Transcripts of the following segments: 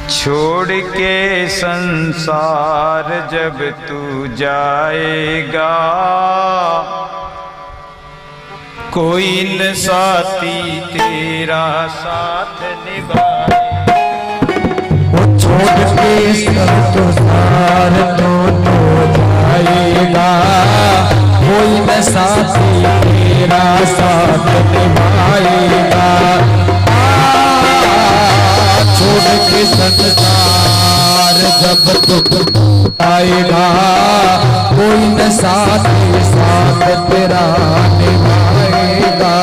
छोड़ के संसार जब तू जाएगा, कोई न साथी तेरा साथ निभाए। वो छोड़ के संसार दोनों जाएगा, कोई न साथी तेरा साथ निभाएगा। छोड़ के संसार जब तू आएगा, कोई न साथी साथ तेरा निभाएगा।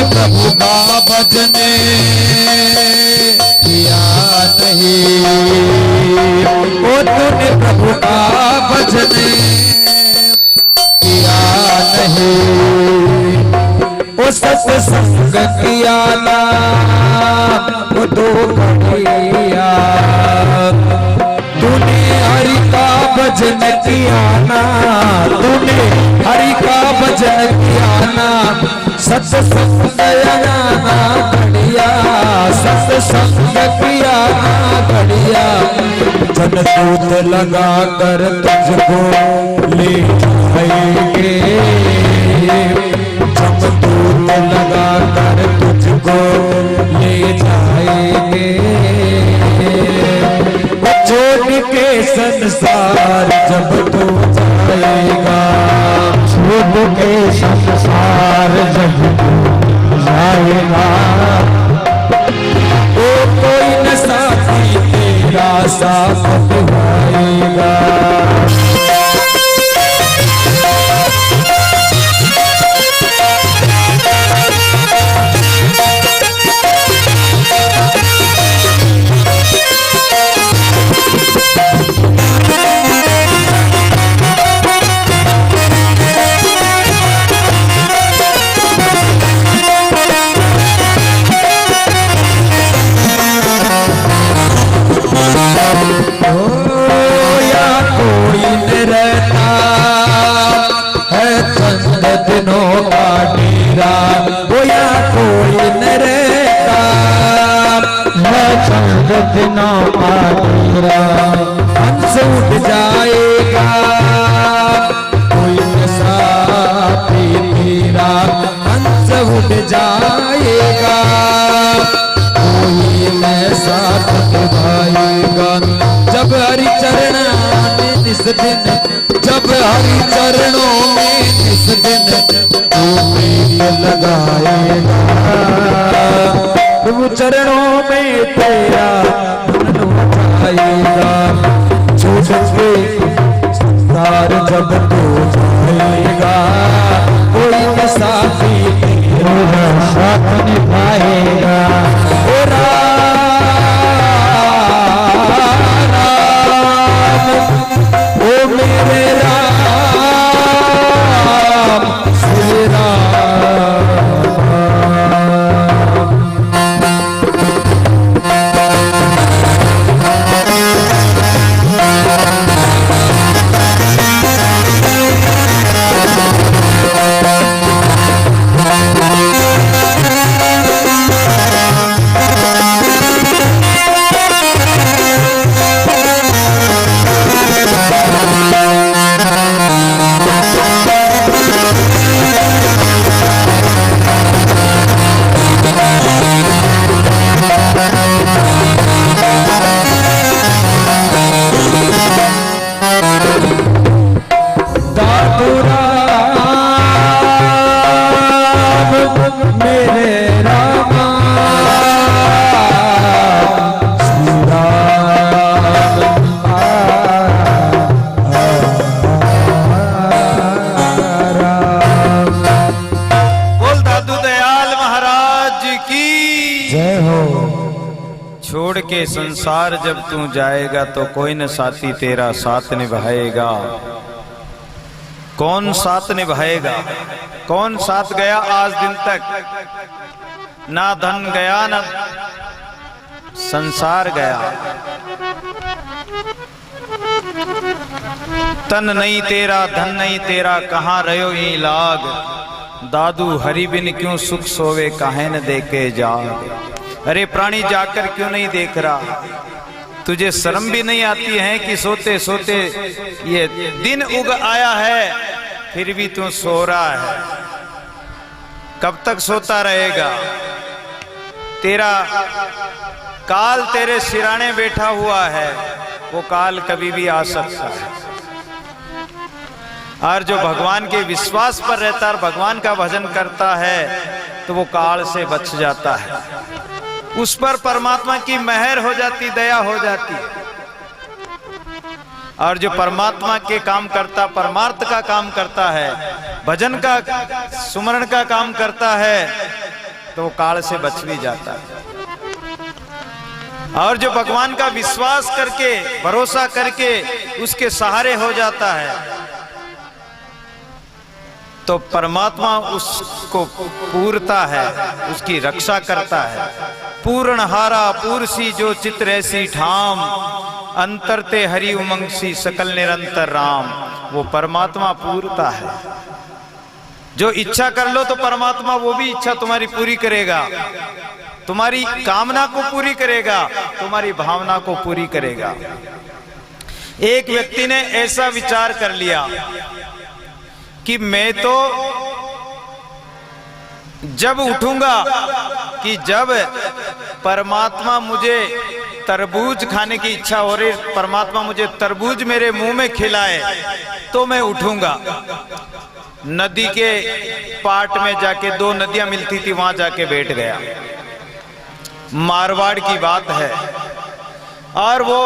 प्रभु का भजन किया नहीं, ओ तूने प्रभु का भजन किया नहीं। ओ सत्संग किया ना वो दो घड़िया, तूने हरि का भजन किया ना, तूने हरि का भजन किया ना। सत्संग ना घड़िया, सत्संग किया ना घड़िया। जनदूत लगा कर तुझको ले जाएंगे, जमदूत लगा कर तुझको ले जाएंगे। छोड़ के संसार जब तू जाएगा, छोड़ के संसार जब तू जाएगा। ओ कोई न साथी तेरा साथ निभाएगा। दिनों का तेरा हंस उठ जाएगा, कोई न साथी तेरा हंस उठ जाएगा। कोई न साथ निभाएगा जब हरि चरणों में इस दिन, जब हरि चरणों में इस दिन तू प्रीत लगाएगा। प्रभु चरणों में तेरा मन उठाएगा। छोड़ के संसार जब तू जाएगा, कोई न साथी तेरा साथ निभाएगा। ओ राम ओ मेरे राम श्री राम। के संसार जब तू जाएगा तो कोई न साथी तेरा साथ निभाएगा। कौन साथ निभाएगा? कौन साथ गया आज दिन तक? ना धन गया ना संसार गया, तन नहीं तेरा धन नहीं तेरा, कहाँ रहो ही लाग। दादू हरि बिन क्यों सुख सोवे, काहे न देखे जाग। अरे प्राणी जाकर क्यों नहीं देख रहा? तुझे शर्म भी नहीं आती है कि सोते सोते ये दिन उग आया है फिर भी तू सो रहा है? कब तक सोता रहेगा? तेरा काल तेरे सिराने बैठा हुआ है, वो काल कभी भी आ सकता है। और जो भगवान के विश्वास पर रहता है और भगवान का भजन करता है तो वो काल से बच जाता है। उस पर परमात्मा की मेहर हो जाती, दया हो जाती। और जो परमात्मा के काम करता, परमार्थ का काम करता है, भजन का सुमरण का काम करता है तो वो काल से बच भी जाता है। और जो भगवान का विश्वास करके, भरोसा करके उसके सहारे हो जाता है तो परमात्मा उसको पूरता है, उसकी रक्षा करता है। पूर्णहारा पूरसी जो चित्र ऐसी ठाम, अंतरते हरि उमंग सी सकल निरंतर राम। वो परमात्मा पूरता है। जो इच्छा कर लो तो परमात्मा वो भी इच्छा तुम्हारी पूरी करेगा, तुम्हारी कामना को पूरी करेगा, तुम्हारी भावना को पूरी करेगा। एक व्यक्ति ने ऐसा विचार कर लिया कि मैं तो जब उठूंगा कि जब परमात्मा मुझे तरबूज खाने की इच्छा हो रही, परमात्मा मुझे तरबूज मेरे मुंह में खिलाए तो मैं उठूंगा। नदी के पाट में जाके, दो नदियां मिलती थी, वहां जाके बैठ गया। मारवाड़ की बात है। और वो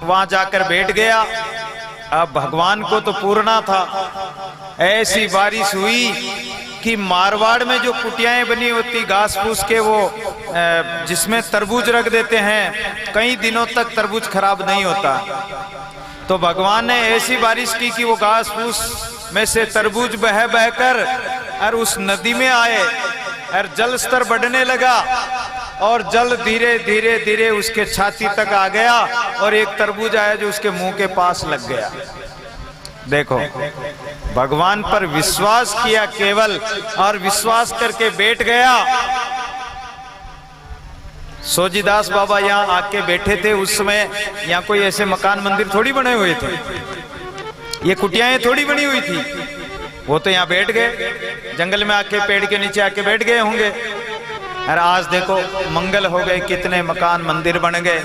वहां जाकर बैठ गया। अब भगवान को तो पूर्णा था। ऐसी बारिश हुई कि मारवाड़ में जो कुटियाएं बनी होती घास फूस के, वो जिसमें तरबूज रख देते हैं, कई दिनों तक तरबूज खराब नहीं होता। तो भगवान ने ऐसी बारिश की कि वो घास फूस में से तरबूज बह बहकर और उस नदी में आए और जल स्तर बढ़ने लगा और जल धीरे धीरे धीरे उसके छाती तक आ गया और एक तरबूज आया जो उसके मुंह के पास लग गया। देखो, भगवान पर विश्वास किया केवल, और विश्वास करके बैठ गया। सोजीदास बाबा यहाँ आके बैठे थे। उस समय यहाँ कोई ऐसे मकान मंदिर थोड़ी बने हुए थे, ये कुटियाएं थोड़ी बनी हुई थी। वो तो यहाँ बैठ गए, जंगल में आके पेड़ के नीचे आके बैठ गए होंगे। और आज देखो मंगल हो गए, कितने मकान मंदिर बन गए।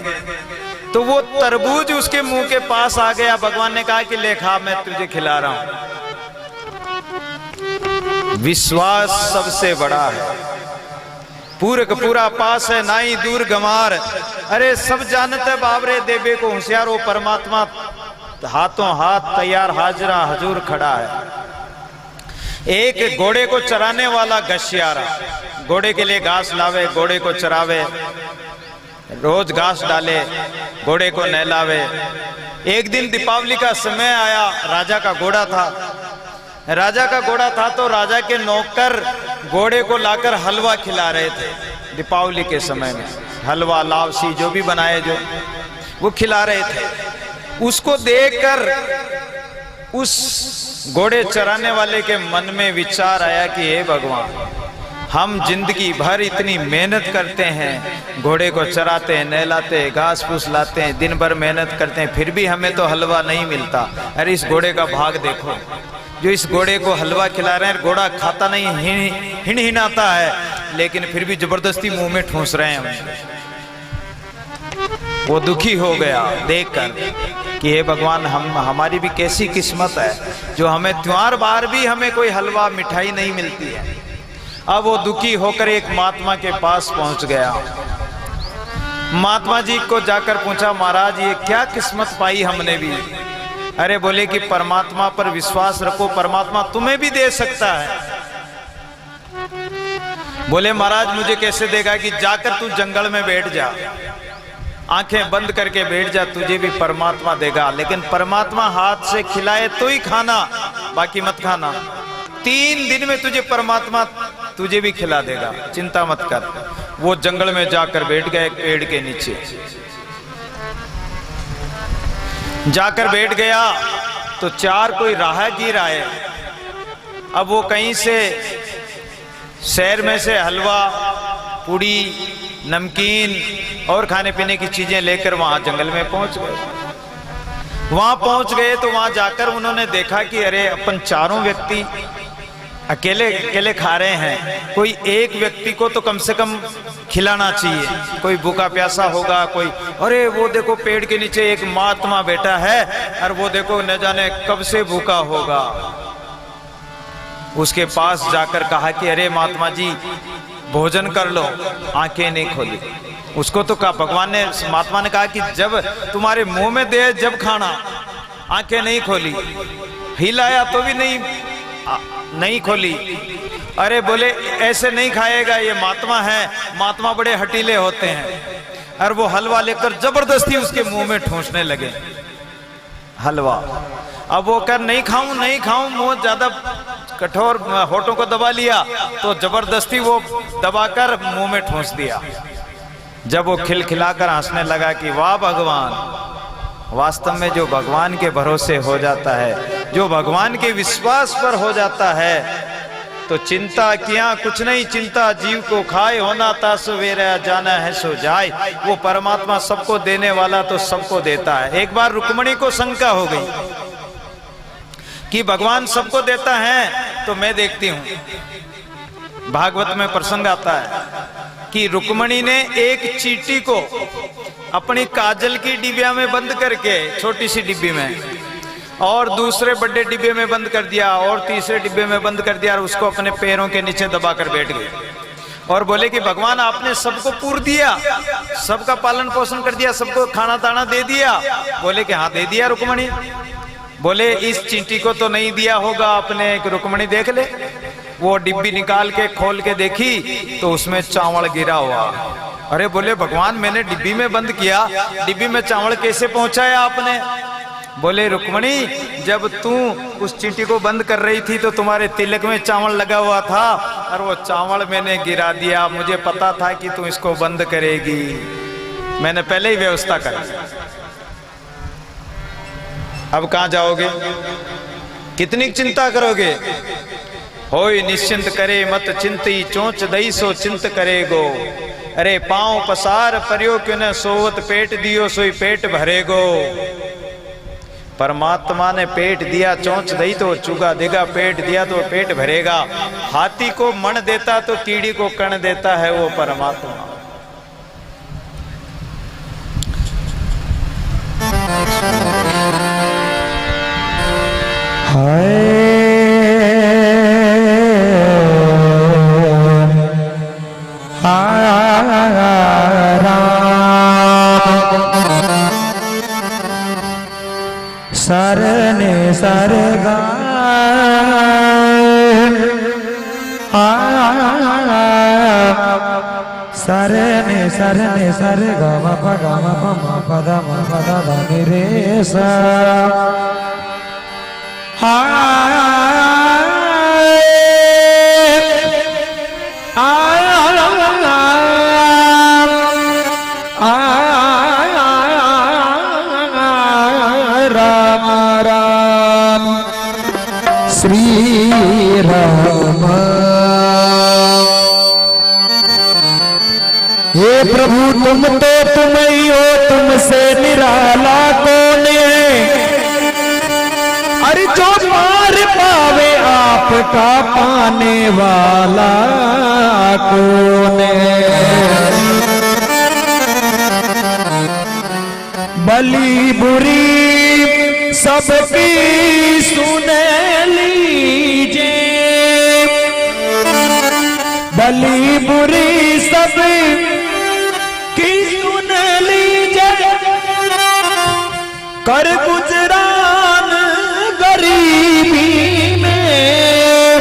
तो वो तरबूज उसके मुंह के पास आ गया। भगवान ने कहा कि ले खा, मैं तुझे खिला रहा हूं। विश्वास सबसे बड़ा है। पूरक पूरा पास है, नाई दूर गमार। अरे सब जानते बाबरे देवे को होशियारो, परमात्मा हाथों हाथ तैयार हाजरा हजूर खड़ा है। एक घोड़े को चराने वाला गशियारा, घोड़े के लिए घास लावे, घोड़े को चरावे, रोज घास डाले, घोड़े को नहलावे। एक दिन दीपावली का समय आया, राजा का घोड़ा था। राजा का घोड़ा था तो राजा के नौकर घोड़े को लाकर हलवा खिला रहे थे। दीपावली के समय में हलवा, लावसी जो भी बनाए, जो वो खिला रहे थे। उसको देखकर उस घोड़े चराने वाले के मन में विचार आया कि हे भगवान, हम जिंदगी भर इतनी मेहनत करते हैं, घोड़े को चराते हैं, नहलाते हैं, घास फूस लाते हैं, दिन भर मेहनत करते हैं, फिर भी हमें तो हलवा नहीं मिलता। अरे इस घोड़े का भाग देखो, जो इस घोड़े को हलवा खिला रहे हैं। घोड़ा खाता नहीं, हिनहिनाता है, लेकिन फिर भी जबरदस्ती मुंह में ठूंस रहे हैं। वो दुखी हो गया देखकर कि हे भगवान, हमारी भी कैसी किस्मत है जो हमें त्योहार बार भी हमें कोई हलवा मिठाई नहीं मिलती है। अब वो दुखी होकर एक महात्मा के पास पहुंच गया। महात्मा जी को जाकर पूछा, महाराज ये क्या किस्मत पाई हमने भी? अरे बोले कि परमात्मा पर विश्वास रखो, परमात्मा तुम्हें भी दे सकता है। बोले महाराज मुझे कैसे देगा? कि जाकर तू जंगल में बैठ जा, आंखें बंद करके बैठ जा, तुझे भी परमात्मा देगा। लेकिन परमात्मा हाथ से खिलाए तो ही खाना, बाकी मत खाना। 3 दिन में तुझे परमात्मा तुझे भी खिला देगा, चिंता मत कर। वो जंगल में जाकर बैठ गए, पेड़ के नीचे जाकर बैठ गया तो 4 कोई राहगीर आए। अब वो कहीं से शहर में से हलवा, पूड़ी, नमकीन और खाने पीने की चीजें लेकर वहां जंगल में पहुंच गए। वहां पहुंच गए तो वहां जाकर उन्होंने देखा कि अरे अपन चारों व्यक्ति अकेले अकेले खा रहे हैं, कोई एक व्यक्ति को तो कम से कम खिलाना चाहिए, कोई भूखा प्यासा होगा कोई। अरे वो देखो पेड़ के नीचे एक महात्मा बैठा है और वो देखो न जाने कब से भूखा होगा। उसके पास जाकर कहा कि अरे महात्मा जी भोजन कर लो। आंखें नहीं खोली। उसको तो कहा, भगवान ने, महात्मा ने कहा कि जब तुम्हारे मुंह में दे जब खाना। आंखें नहीं खोली, हिलाया तो भी नहीं खोली। अरे बोले ऐसे नहीं खाएगा, ये महात्मा है, महात्मा बड़े हटीले होते हैं। और वो हलवा लेकर जबरदस्ती उसके मुंह में ठूंसने लगे हलवा। अब वो कर नहीं खाऊं, मुंह ज्यादा कठोर, होठों को दबा लिया तो जबरदस्ती वो दबाकर मुंह में ठूंस दिया। जब वो खिलखिलाकर हंसने लगा कि वाह भगवान, वास्तव में जो भगवान के भरोसे हो जाता है, जो भगवान के विश्वास पर हो जाता है, तो चिंता किया कुछ नहीं चिंता, जीव को खाए होना ता सवेरा, जाना है सो जाए। वो परमात्मा सबको देने वाला तो सबको देता है। एक बार रुक्मणी को शंका हो गई कि भगवान सबको देता है, तो मैं देखती हूं भागवत में प्रसंग आता है कि रुक्मणी ने एक चींटी को अपनी काजल की डिबिया में बंद करके, छोटी सी डिब्बी में, और दूसरे बड़े डिब्बे में बंद कर दिया और तीसरे डिब्बे में बंद कर दिया और उसको अपने पैरों के नीचे दबाकर बैठ गई और बोले कि भगवान आपने सबको पूर दिया, सबका पालन पोषण कर दिया, सबको खाना दाना दे दिया। बोले कि हाँ दे दिया रुक्मणी। बोले इस चींटी को तो नहीं दिया होगा आपने। रुक्मणी देख ले, वो डिब्बी निकाल के खोल के देखी तो उसमें चावल गिरा हुआ। अरे बोले भगवान मैंने डिब्बी में बंद किया, डिब्बी में चावल कैसे पहुंचाया आपने? बोले रुक्मणी जब तू उस चींटी को बंद कर रही थी तो तुम्हारे तिलक में चावल लगा हुआ था और वो चावल मैंने गिरा दिया। मुझे पता था कि तू इसको बंद करेगी, मैंने पहले ही व्यवस्था कर। अब कहां जाओगे, कितनी चिंता करोगे? होय निश्चिंत करे मत चिंती, चोंच दई सो चिंत करेगो। अरे पांव पसार पर्यो क्यों न सोवत, पेट दियो सोई पेट भरेगो। परमात्मा ने पेट दिया, चोंच दई तो चुगा देगा, पेट दिया तो पेट भरेगा। हाथी को मण देता तो कीड़ी को कण देता है वो परमात्मा। हाय सरने सरगा सरने सरने सरगा मपगा मपमा पदा मपदा धा रे सा राम राम श्री राम। हे प्रभु तुम तो तुम ही हो, तुमसे निराला कौन है? अरे जो पार पावे आपका पाने वाला कौन है? भली बुरी सबकी सुन लीजिए, भली बुरी सब की सुन लीजिए। कर गुजरान गरीबी में,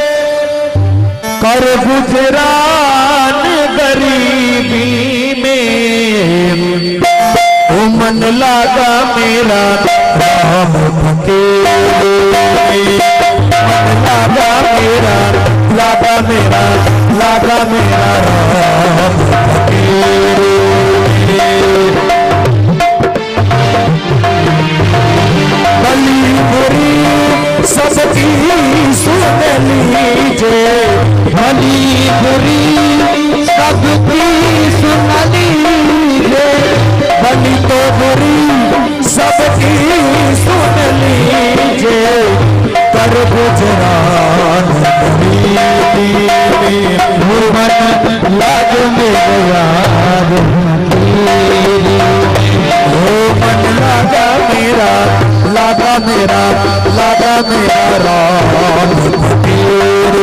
कर गुजरान गरीबी में। मन लागा मेरा राम फकीर, मन लागा मेरा लागा मेरा राम फकीर। भली बुरी सबकी सुन लीजिए, भली बुरी सबकी सुन लीजिए, भली तो बुरी सबकी सुन लीजिए, कर गुजरान मन लाग मेरे यार, मन लागा मेरा राम फकीर।